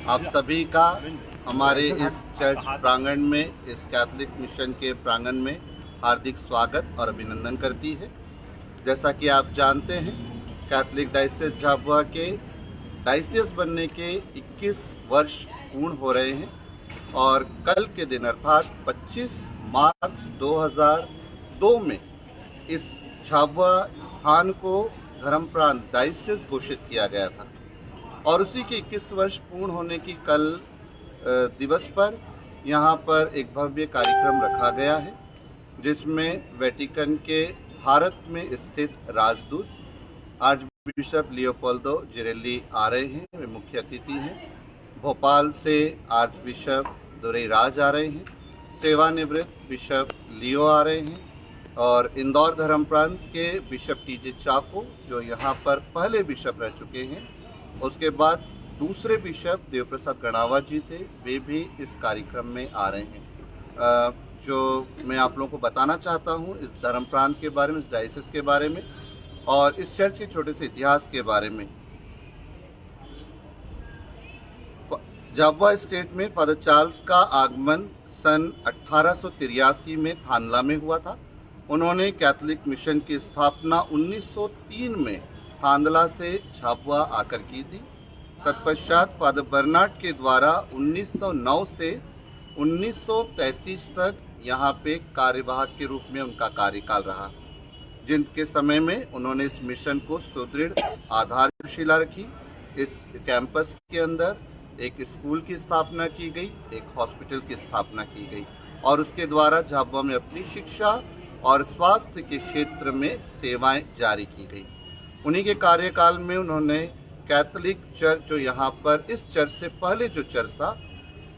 आप सभी का हमारे इस चर्च प्रांगण में, इस कैथोलिक मिशन के प्रांगण में हार्दिक स्वागत और अभिनंदन करती है। जैसा कि आप जानते हैं, कैथोलिक डायसिस झाबुआ के डायसिस बनने के 21 वर्ष पूर्ण हो रहे हैं और कल के दिन अर्थात 25 मार्च 2002 में इस झाबुआ स्थान को धर्मप्रांत डायसिस घोषित किया गया था और उसी के 21 वर्ष पूर्ण होने की कल दिवस पर यहाँ पर एक भव्य कार्यक्रम रखा गया है, जिसमें वेटिकन के भारत में स्थित राजदूत आर्च बिशप लियोपोल्डो जिरेली आ रहे हैं, वे मुख्य अतिथि हैं। भोपाल से आर्च बिशप दुरईराज आ रहे हैं, सेवानिवृत्त बिशप लियो आ रहे हैं और इंदौर धर्म प्रांत के बिशप टीजे चाको, जो यहाँ पर पहले बिशप रह चुके हैं, उसके बाद दूसरे बिशप देवप्रसाद गणावा जी थे, वे भी इस कार्यक्रम में आ रहे हैं। जो मैं आप लोगों को बताना चाहता हूँ इस धर्म प्रांत के बारे में, इस डायसिस के बारे में और इस चर्च के छोटे से इतिहास के बारे में। झाबुआ स्टेट में फादर चार्ल्स का आगमन सन 1883 में थानला में हुआ था। उन्होंने कैथोलिक मिशन की स्थापना 1903 में थांदला से झाबुआ आकर की थी। तत्पश्चात फादर बर्नार्ड के द्वारा 1909 से 1933 तक यहाँ पे कार्यवाहक के रूप में उनका कार्यकाल रहा, जिनके समय में उन्होंने इस मिशन को सुदृढ़ आधारशिला रखी। इस कैंपस के अंदर एक स्कूल की स्थापना की गई, एक हॉस्पिटल की स्थापना की गई और उसके द्वारा झाबुआ में अपनी शिक्षा और स्वास्थ्य के क्षेत्र में सेवाएं जारी की गई। उन्हीं के कार्यकाल में उन्होंने कैथोलिक चर्च, जो यहाँ पर इस चर्च से पहले जो चर्च था,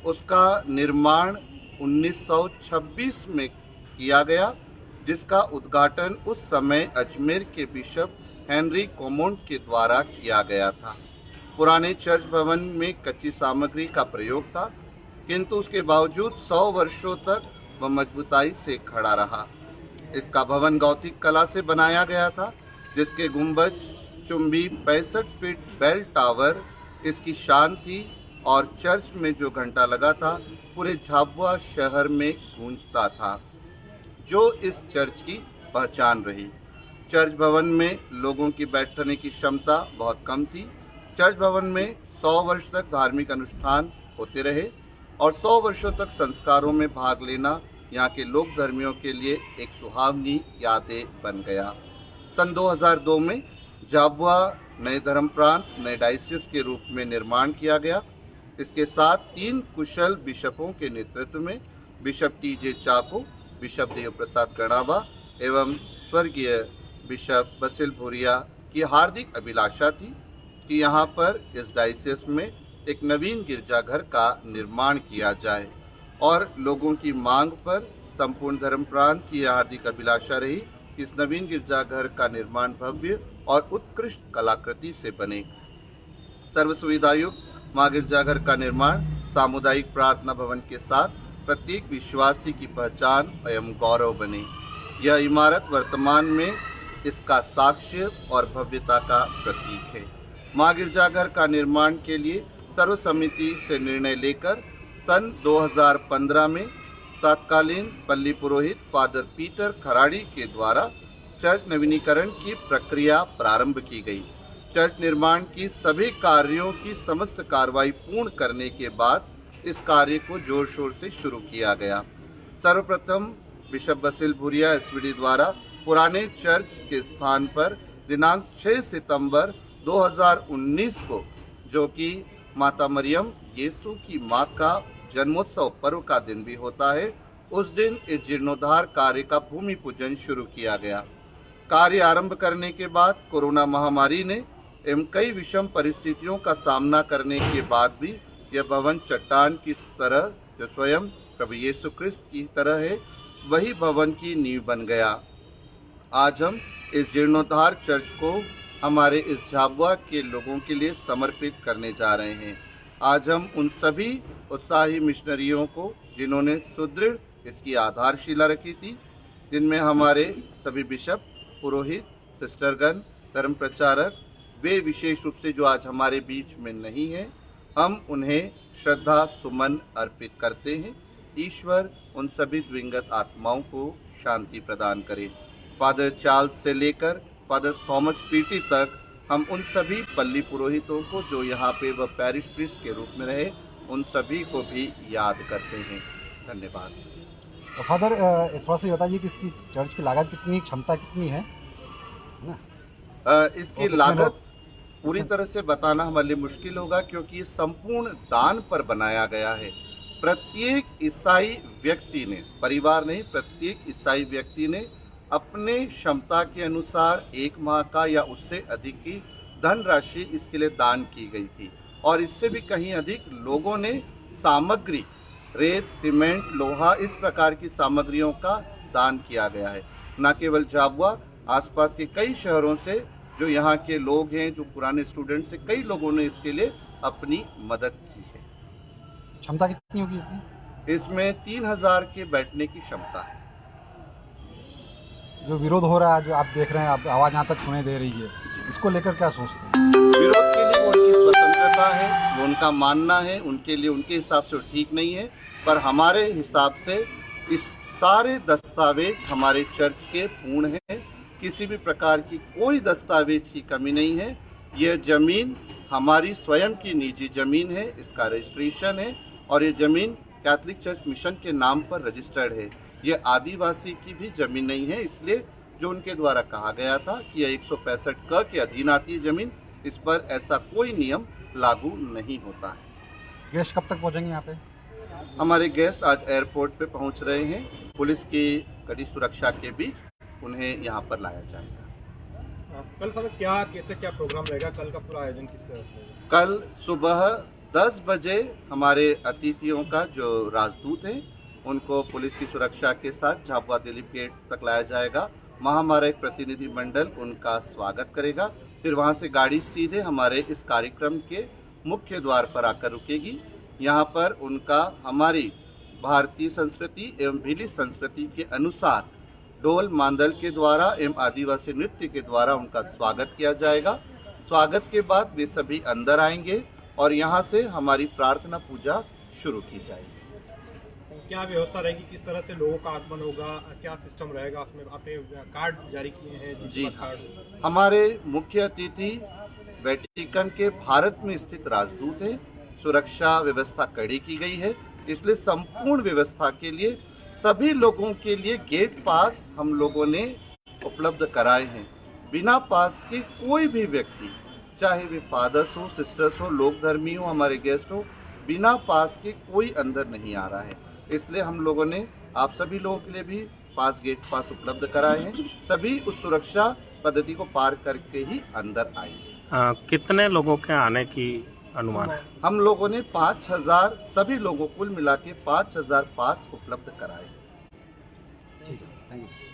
उसका निर्माण 1926 में किया गया, जिसका उद्घाटन उस समय अजमेर के बिशप हेनरी कोमोंट के द्वारा किया गया था। पुराने चर्च भवन में कच्ची सामग्री का प्रयोग था, किंतु उसके बावजूद 100 वर्षों तक वह मजबूताई से खड़ा रहा। इसका भवन गौथिक कला से बनाया गया था, जिसके गुंबज, चुंबी, 65 फीट बेल टावर इसकी शान थी और चर्च में जो घंटा लगा था पूरे झाबुआ शहर में गूंजता था, जो इस चर्च की पहचान रही। चर्च भवन में लोगों की बैठने की क्षमता बहुत कम थी। चर्च भवन में 100 वर्ष तक धार्मिक अनुष्ठान होते रहे और 100 वर्षों तक संस्कारों में भाग लेना यहाँ के लोक धर्मियों के लिए एक सुहावनी यादें बन गया। सन 2002 में झाबुआ नए धर्म प्रांत, नए डायसिस के रूप में निर्माण किया गया। इसके साथ 3 कुशल बिशपों के नेतृत्व में बिशप टीजे चाको, बिशप देवप्रसाद गणावा एवं स्वर्गीय बिशप बसिल भूरिया की हार्दिक अभिलाषा थी कि यहाँ पर इस डायसिस में एक नवीन गिरजाघर का निर्माण किया जाए और लोगों की मांग पर संपूर्ण धर्म प्रांत की हार्दिक अभिलाषा रही कि इस नवीन गिरजाघर का निर्माण भव्य और उत्कृष्ट कलाकृति से बने। सर्व सुविधायुक्त मां गिरजाघर का निर्माण सामुदायिक प्रार्थना भवन के साथ प्रत्येक विश्वासी की पहचान एवं गौरव बने। यह इमारत वर्तमान में इसका साक्ष्य और भव्यता का प्रतीक है। मां गिरजाघर का निर्माण के लिए सर्व समिति से निर्णय लेकर सन 2015 में तत्कालीन पल्ली पुरोहित फादर पीटर खराड़ी के द्वारा चर्च नवीनीकरण की प्रक्रिया प्रारंभ की गई। चर्च निर्माण की सभी कार्यों की समस्त कार्रवाई पूर्ण करने के बाद इस कार्य को जोर शोर से शुरू किया गया। सर्वप्रथम बिशप बसिल भूरिया एसवीडी द्वारा पुराने चर्च के स्थान पर दिनांक 6 सितंबर 2019 को, जो कि माता मरियम यीशु की मां का जन्मोत्सव पर्व का दिन भी होता है, उस दिन इस जीर्णोद्धार कार्य का भूमि पूजन शुरू किया गया। कार्य आरंभ करने के बाद कोरोना महामारी ने एवं कई विषम परिस्थितियों का सामना करने के बाद भी यह भवन चट्टान की तरह, जो स्वयं प्रभु यीशु क्रिस्त की तरह है, वही भवन की नींव बन गया। आज हम इस जीर्णोद्धार चर्च को हमारे इस झाबुआ के लोगों के लिए समर्पित करने जा रहे हैं। आज हम उन सभी उत्साही मिशनरियों को, जिन्होंने सुदृढ़ इसकी आधारशिला रखी थी, जिनमें हमारे सभी बिशप, पुरोहित, सिस्टरगण, धर्म प्रचारक, वे विशेष रूप से जो आज हमारे बीच में नहीं हैं, हम उन्हें श्रद्धा सुमन अर्पित करते हैं। ईश्वर उन सभी दिवंगत आत्माओं को शांति प्रदान करे। फादर चार्ल्स से लेकर फादर थॉमस पीटी तक हम उन सभी पल्ली पुरोहितों को जो यहाँ पे वह पैरिश प्रीस्ट के रूप में रहे, उन सभी को भी याद करते हैं। धन्यवाद। तो फादर थोड़ा सा बताइए कि इसकी चर्च की लागत कितनी, क्षमता कितनी है ना? इसकी लागत पूरी तरह से बताना हमारे लिए मुश्किल होगा, क्योंकि ये संपूर्ण दान पर बनाया गया है। प्रत्येक ईसाई व्यक्ति ने, परिवार नहीं, प्रत्येक ईसाई व्यक्ति ने अपने क्षमता के अनुसार 1 माह का या उससे अधिक की धनराशि इसके लिए दान की गई थी। और इससे भी कहीं अधिक लोगों ने सामग्री, रेत, सीमेंट, लोहा, इस प्रकार की सामग्रियों का दान किया गया है। न केवल झाबुआ, आसपास के कई शहरों से जो यहाँ के लोग हैं, जो पुराने स्टूडेंट्स हैं, कई लोगों ने इसके लिए अपनी मदद की है। क्षमता कितनी होगी इसकी? इसमें 3000 के बैठने की क्षमता है। जो विरोध हो रहा है, जो आप देख रहे हैं, आप आवाज़ यहाँ तक सुनाई दे रही है, इसको लेकर क्या सोचते हैं? विरोध के लिए उनकी स्वतंत्रता है, वो उनका मानना है, उनके लिए उनके हिसाब से ठीक नहीं है। पर हमारे हिसाब से इस सारे दस्तावेज हमारे चर्च के पूर्ण हैं। किसी भी प्रकार की कोई दस्तावेज की कमी नहीं है। यह जमीन हमारी स्वयं की निजी जमीन है, इसका रजिस्ट्रेशन है और ये जमीन कैथोलिक चर्च मिशन के नाम पर रजिस्टर्ड है। ये आदिवासी की भी जमीन नहीं है, इसलिए जो उनके द्वारा कहा गया था कि यह 165 क के अधीन आती है जमीन, इस पर ऐसा कोई नियम लागू नहीं होता है। गेस्ट कब तक पहुंचेंगे यहाँ पे? हमारे गेस्ट आज एयरपोर्ट पे पहुंच रहे हैं। पुलिस की कड़ी सुरक्षा के बीच उन्हें यहाँ पर लाया जाएगा। कल फादर क्या प्रोग्राम रहेगा? कल का पूरा आयोजन किस तरह से होगा? कल सुबह 10 बजे हमारे अतिथियों का जो राजदूत हैं, उनको पुलिस की सुरक्षा के साथ झाबुआ दिल्ली गेट तक लाया जाएगा। वहाँ हमारा एक प्रतिनिधि मंडल उनका स्वागत करेगा। फिर वहाँ से गाड़ी सीधे हमारे इस कार्यक्रम के मुख्य द्वार पर आकर रुकेगी। यहाँ पर उनका हमारी भारतीय संस्कृति एवं भीली संस्कृति के अनुसार ढोल मांदल के द्वारा एवं आदिवासी नृत्य के द्वारा उनका स्वागत किया जाएगा। स्वागत के बाद वे सभी अंदर आएंगे और यहाँ से हमारी प्रार्थना पूजा शुरू की जाएगी। क्या व्यवस्था रहेगी? किस तरह से लोगों का आगमन होगा? क्या सिस्टम रहेगा? उसमें आपने कार्ड जारी किए हैं? जी हाँ, हमारे मुख्य अतिथि वेटिकन के भारत में स्थित राजदूत हैं। सुरक्षा व्यवस्था कड़ी की गई है, इसलिए संपूर्ण व्यवस्था के लिए सभी लोगों के लिए गेट पास हम लोगों ने उपलब्ध कराए हैं। बिना पास के कोई भी व्यक्ति, चाहे वे फादर्स हो, सिस्टर्स हो, लोक धर्मी हो, हमारे गेस्ट हो, बिना पास के कोई अंदर नहीं आ रहा है। इसलिए हम लोगों ने आप सभी लोगों के लिए भी गेट पास उपलब्ध कराए हैं। सभी उस सुरक्षा पद्धति को पार करके ही अंदर आएंगे। कितने लोगों के आने की अनुमान है? हम लोगों ने 5000 सभी लोगों कुल मिला के 5000 पास उपलब्ध कराए। ठीक है, थैंक यू।